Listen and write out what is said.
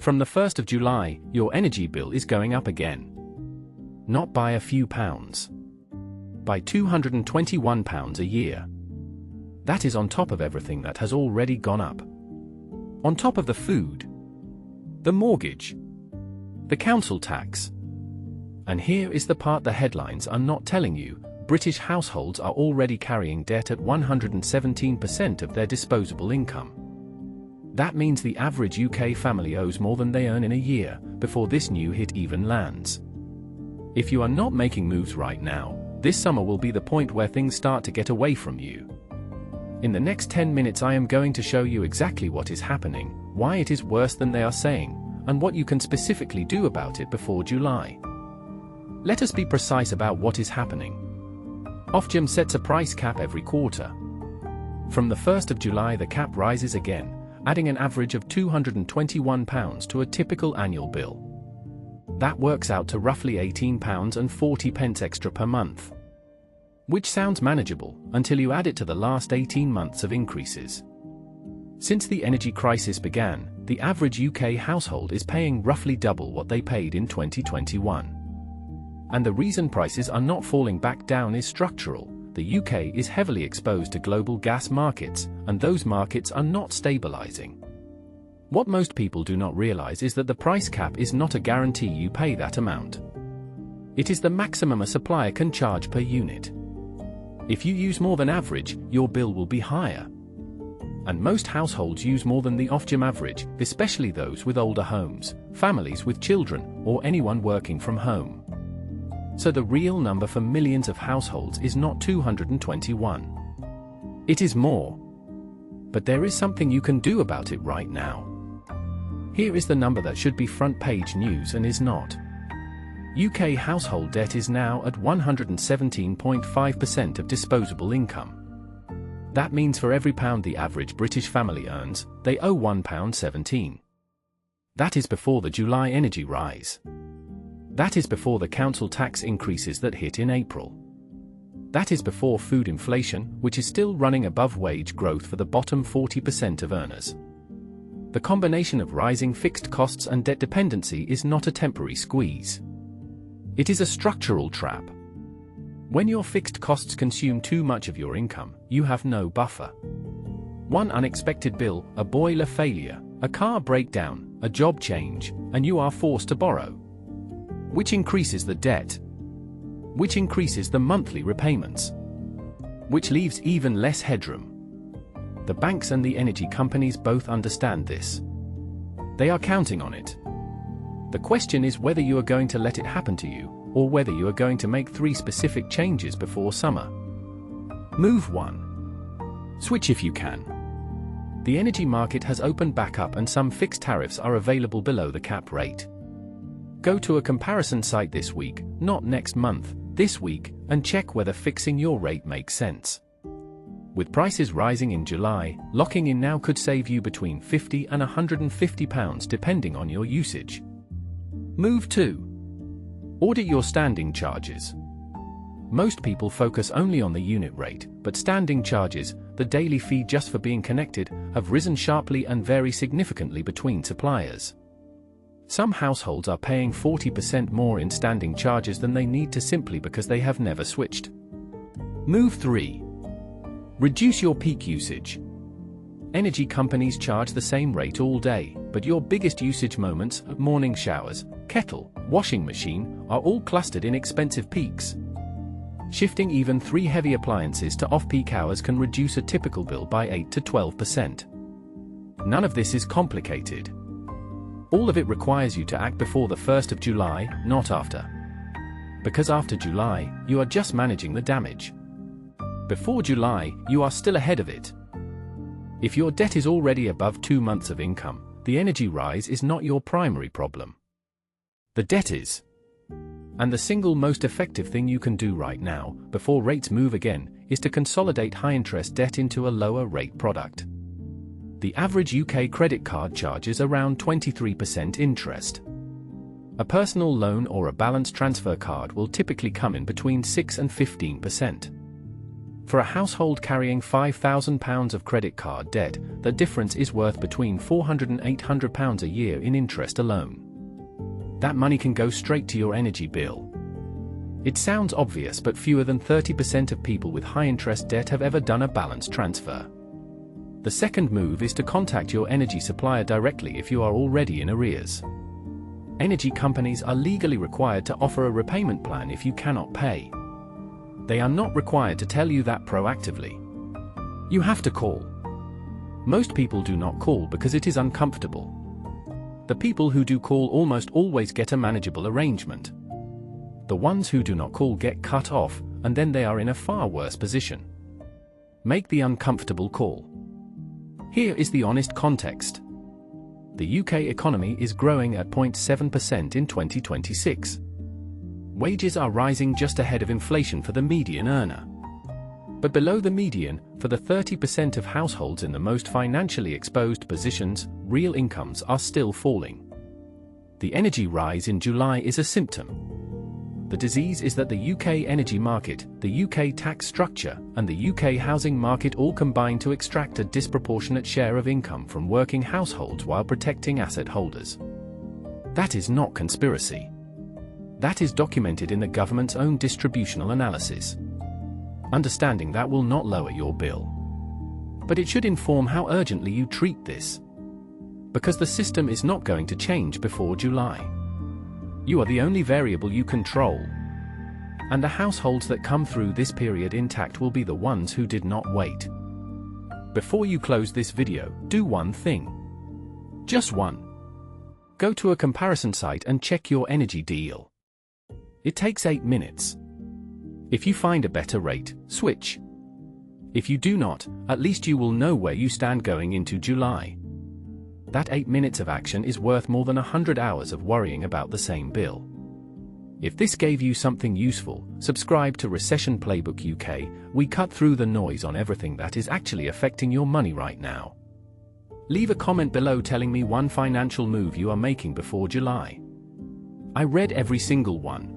From the 1st of July, your energy bill is going up again. Not by a few pounds. By £221 a year. That is on top of everything that has already gone up. On top of the food, the mortgage, the council tax. And here is the part the headlines are not telling you: British households are already carrying debt at 117% of their disposable income. That means the average UK family owes more than they earn in a year before this new hit even lands. If you are not making moves right now, this summer will be the point where things start to get away from you. In the next 10 minutes I am going to show you exactly what is happening, why it is worse than they are saying, and what you can specifically do about it before July. Let us be precise about what is happening. Ofgem sets a price cap every quarter. From the 1st of July the cap rises again, adding an average of £221 to a typical annual bill. That works out to roughly £18.40 extra per month. Which sounds manageable, until you add it to the last 18 months of increases. Since the energy crisis began, the average UK household is paying roughly double what they paid in 2021. And the reason prices are not falling back down is structural. The UK is heavily exposed to global gas markets, and those markets are not stabilizing. What most people do not realize is that the price cap is not a guarantee you pay that amount. It is the maximum a supplier can charge per unit. If you use more than average, your bill will be higher. And most households use more than the Ofgem average, especially those with older homes, families with children, or anyone working from home. So the real number for millions of households is not 221. It is more. But there is something you can do about it right now. Here is the number that should be front-page news and is not. UK household debt is now at 117.5% of disposable income. That means for every pound the average British family earns, they owe £1.17. That is before the July energy rise. That is before the council tax increases that hit in April. That is before food inflation, which is still running above wage growth for the bottom 40% of earners. The combination of rising fixed costs and debt dependency is not a temporary squeeze. It is a structural trap. When your fixed costs consume too much of your income, you have no buffer. One unexpected bill, a boiler failure, a car breakdown, a job change, and you are forced to borrow. Which increases the debt. Which increases the monthly repayments. Which leaves even less headroom. The banks and the energy companies both understand this. They are counting on it. The question is whether you are going to let it happen to you, or whether you are going to make 3 specific changes before summer. Move 1. Switch if you can. The energy market has opened back up and some fixed tariffs are available below the cap rate. Go to a comparison site this week, not next month, this week, and check whether fixing your rate makes sense. With prices rising in July, locking in now could save you between £50 and £150 depending on your usage. Move 2. Audit your standing charges. Most people focus only on the unit rate, but standing charges, the daily fee just for being connected, have risen sharply and vary significantly between suppliers. Some households are paying 40% more in standing charges than they need to simply because they have never switched. Move 3. Reduce your peak usage. Energy companies charge the same rate all day, but your biggest usage moments, morning showers, kettle, washing machine, are all clustered in expensive peaks. Shifting even 3 heavy appliances to off-peak hours can reduce a typical bill by 8 to 12%. None of this is complicated. All of it requires you to act before the 1st of July, not after. Because after July, you are just managing the damage. Before July, you are still ahead of it. If your debt is already above 2 months of income, the energy rise is not your primary problem. The debt is. And the single most effective thing you can do right now, before rates move again, is to consolidate high-interest debt into a lower-rate product. The average UK credit card charges around 23% interest. A personal loan or a balance transfer card will typically come in between 6 and 15%. For a household carrying £5,000 of credit card debt, the difference is worth between £400 and £800 a year in interest alone. That money can go straight to your energy bill. It sounds obvious, but fewer than 30% of people with high-interest debt have ever done a balance transfer. The second move is to contact your energy supplier directly if you are already in arrears. Energy companies are legally required to offer a repayment plan if you cannot pay. They are not required to tell you that proactively. You have to call. Most people do not call because it is uncomfortable. The people who do call almost always get a manageable arrangement. The ones who do not call get cut off, and then they are in a far worse position. Make the uncomfortable call. Here is the honest context. The UK economy is growing at 0.7% in 2026. Wages are rising just ahead of inflation for the median earner. But below the median, for the 30% of households in the most financially exposed positions, real incomes are still falling. The energy rise in July is a symptom. The disease is that the UK energy market, the UK tax structure, and the UK housing market all combine to extract a disproportionate share of income from working households while protecting asset holders. That is not conspiracy. That is documented in the government's own distributional analysis. Understanding that will not lower your bill. But it should inform how urgently you treat this. Because the system is not going to change before July. You are the only variable you control. And the households that come through this period intact will be the ones who did not wait. Before you close this video, do one thing. Just one. Go to a comparison site and check your energy deal. It takes 8 minutes. If you find a better rate, switch. If you do not, at least you will know where you stand going into July. That 8 minutes of action is worth more than 100 hours of worrying about the same bill. If this gave you something useful, subscribe to Recession Playbook UK. We cut through the noise on everything that is actually affecting your money right now. Leave a comment below telling me one financial move you are making before July. I read every single one.